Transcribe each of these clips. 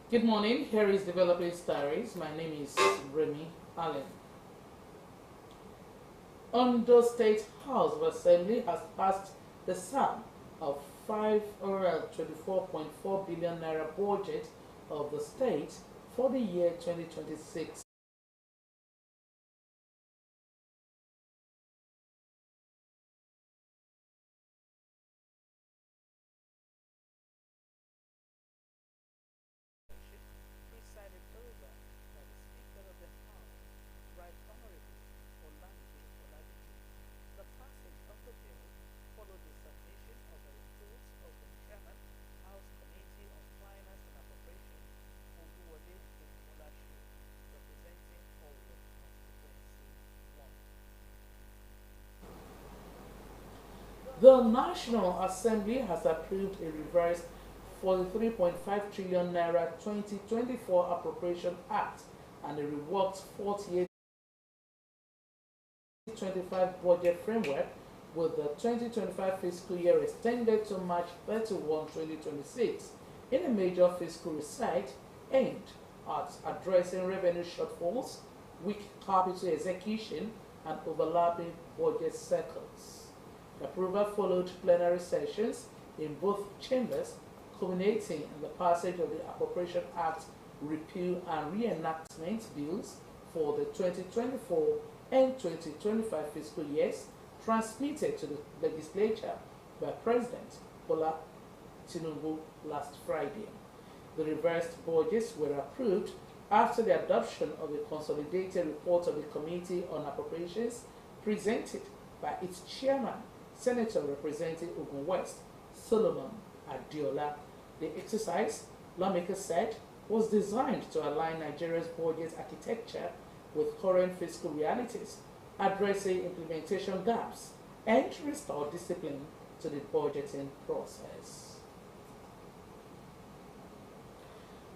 Good morning. Here is Developing Stories. My name is Remy Allen. Ondo State House of Assembly has passed the sum of 524.4 billion naira budget of the state for the year 2026. Presided over by the Speaker of the House, Right Honorable Olamide Oladipo. The passage of the bill followed the submission of the report of the Chairman, House Committee on Finance and Appropriations, Oluwole Omolashe, representing Owo Constituency 1. The National Assembly has approved a revised 43.5 trillion naira 2024 Appropriation Act and a reworked 48-25 budget framework, with the 2025 fiscal year extended to March 31, 2026, in a major fiscal reset aimed at addressing revenue shortfalls, weak capital execution, and overlapping budget cycles. Approval followed plenary sessions in both chambers, culminating in the passage of the Appropriation Act repeal and reenactment bills for the 2024 and 2025 fiscal years, transmitted to the legislature by President Bola Tinubu last Friday. The revised budgets were approved after the adoption of the consolidated report of the Committee on Appropriations presented by its chairman, Senator representing Ogun West, Solomon Adiola. The exercise, lawmakers said, was designed to align Nigeria's budget architecture with current fiscal realities, addressing implementation gaps, and to restore discipline to the budgeting process.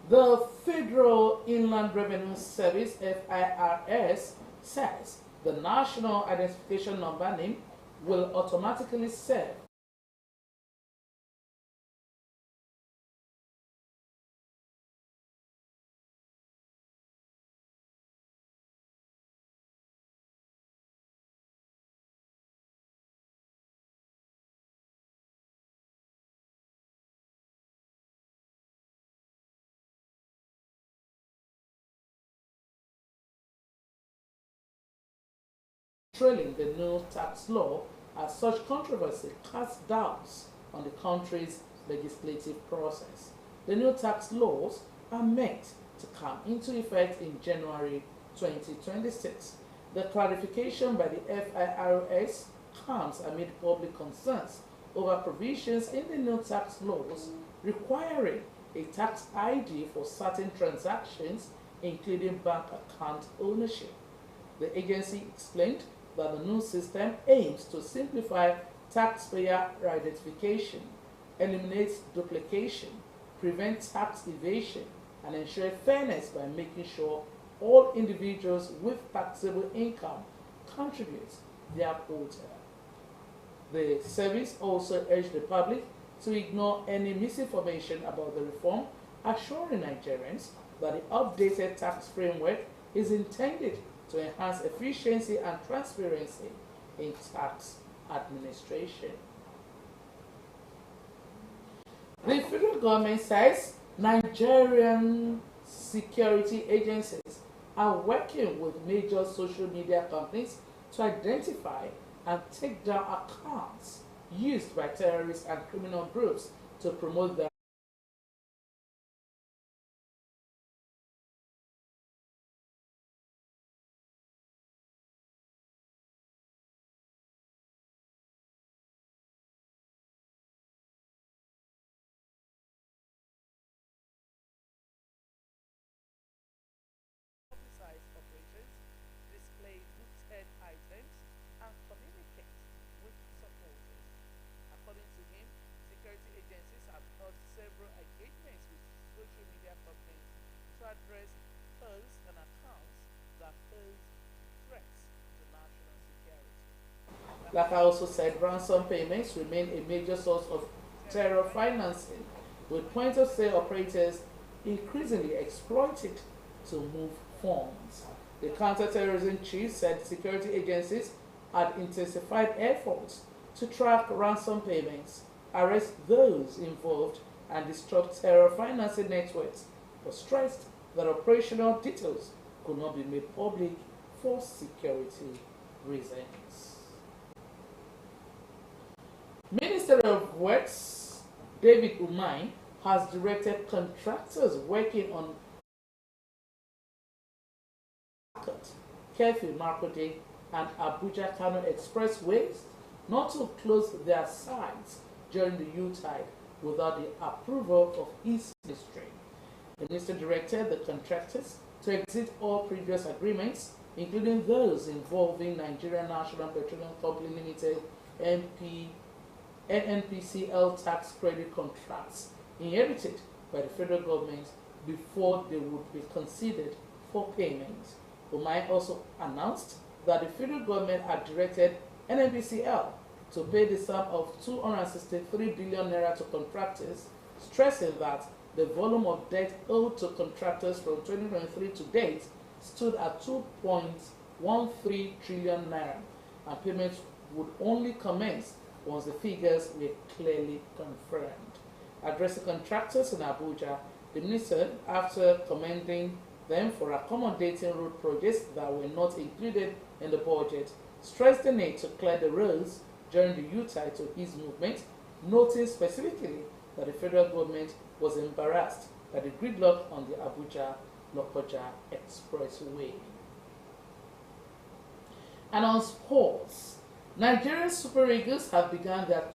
The Federal Inland Revenue Service, FIRS, says the National Identification Number name will automatically serve trailing the new tax law, as such controversy casts doubts on the country's legislative process. The new tax laws are meant to come into effect in January 2026. The clarification by the FIRS comes amid public concerns over provisions in the new tax laws requiring a tax ID for certain transactions, including bank account ownership. The agency explained that the new system aims to simplify taxpayer identification, eliminate duplication, prevent tax evasion, and ensure fairness by making sure all individuals with taxable income contribute their quota. The service also urged the public to ignore any misinformation about the reform, assuring Nigerians that the updated tax framework is intended to enhance efficiency and transparency in tax administration. The federal government says Nigerian security agencies are working with major social media companies to identify and take down accounts used by terrorists and criminal groups to promote their publicized operations, display looted items, and communicate with supporters. According to him, security agencies have held several engagements with social media companies to address posts and accounts that pose threats to national security. Like I also said, ransom payments remain a major source of terror financing, with point of sale operators increasingly exploit it to move funds. The counterterrorism chief said security agencies had intensified efforts to track ransom payments, arrest those involved, and disrupt terror financing networks, but stressed that operational details could not be made public for security reasons. Minister of Works David Umahi has directed contractors working on Kefi Makode and Abuja Kano Expressways not to close their sites during the Yuletide without the approval of his ministry. The minister directed the contractors to exit all previous agreements, including those involving Nigerian National Petroleum Company Limited NNPCL tax credit contracts inherited by the federal government before they would be considered for payment. Umahi also announced that the federal government had directed NNPCL to pay the sum of 263 billion naira to contractors, stressing that the volume of debt owed to contractors from 2023 to date stood at 2.13 trillion naira, and payments would only commence once the figures were clearly confirmed. Addressing contractors in Abuja, the minister, after commending them for accommodating road projects that were not included in the budget, stressed the need to clear the roads during the Yuletide to ease movement, noting specifically that the federal government was embarrassed by the gridlock on the Abuja-Lokoja Expressway. And on sports, Nigerian Super Eagles have begun their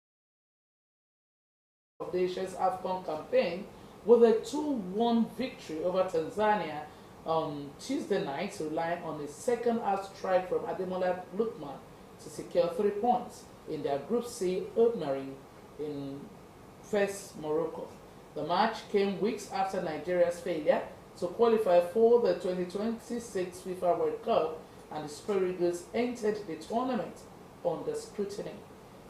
Nations AFCON campaign with a 2-1 victory over Tanzania on Tuesday night, relying on a second-half strike from Ademola Lookman to secure 3 points in their Group C opener in Fes, Morocco. The match came weeks after Nigeria's failure to qualify for the 2026 FIFA World Cup, and the Super Eagles entered the tournament under scrutiny.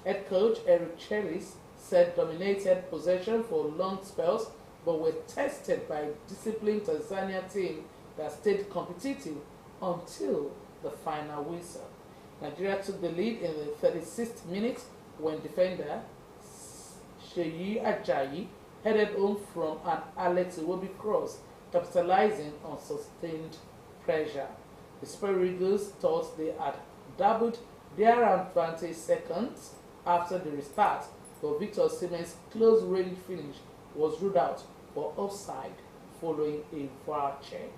Head coach Eric Chelis said dominated possession for long spells, but were tested by a disciplined Tanzania team that stayed competitive until the final whistle. Nigeria took the lead in the 36th minute when defender Seyi Ajayi headed home from an Alex Iwobi cross, capitalizing on sustained pressure. The Super Eagles thought they had doubled their advantage seconds after the restart, but Victor Osimhen's close-range finish was ruled out for offside following a VAR check.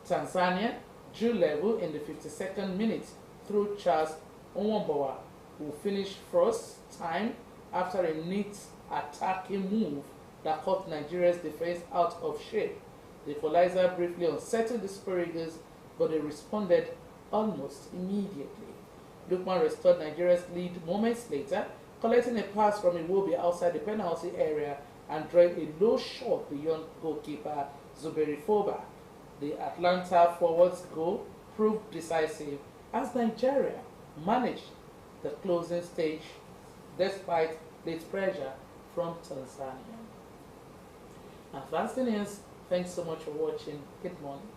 Tanzania drew level in the 52nd minute through Charles Onwombawa, who finished first time after a neat attacking move that caught Nigeria's defense out of shape. The equalizer briefly unsettled the Super Eagles, but they responded almost immediately. Lookman restored Nigeria's lead moments later, collecting a pass from Iwobi outside the penalty area and drawing a low shot beyond goalkeeper Zuberi Foba. The Atlanta forward's goal proved decisive as Nigeria managed the closing stage despite late pressure from Tanzania. And that's the news. Thanks so much for watching. Good morning.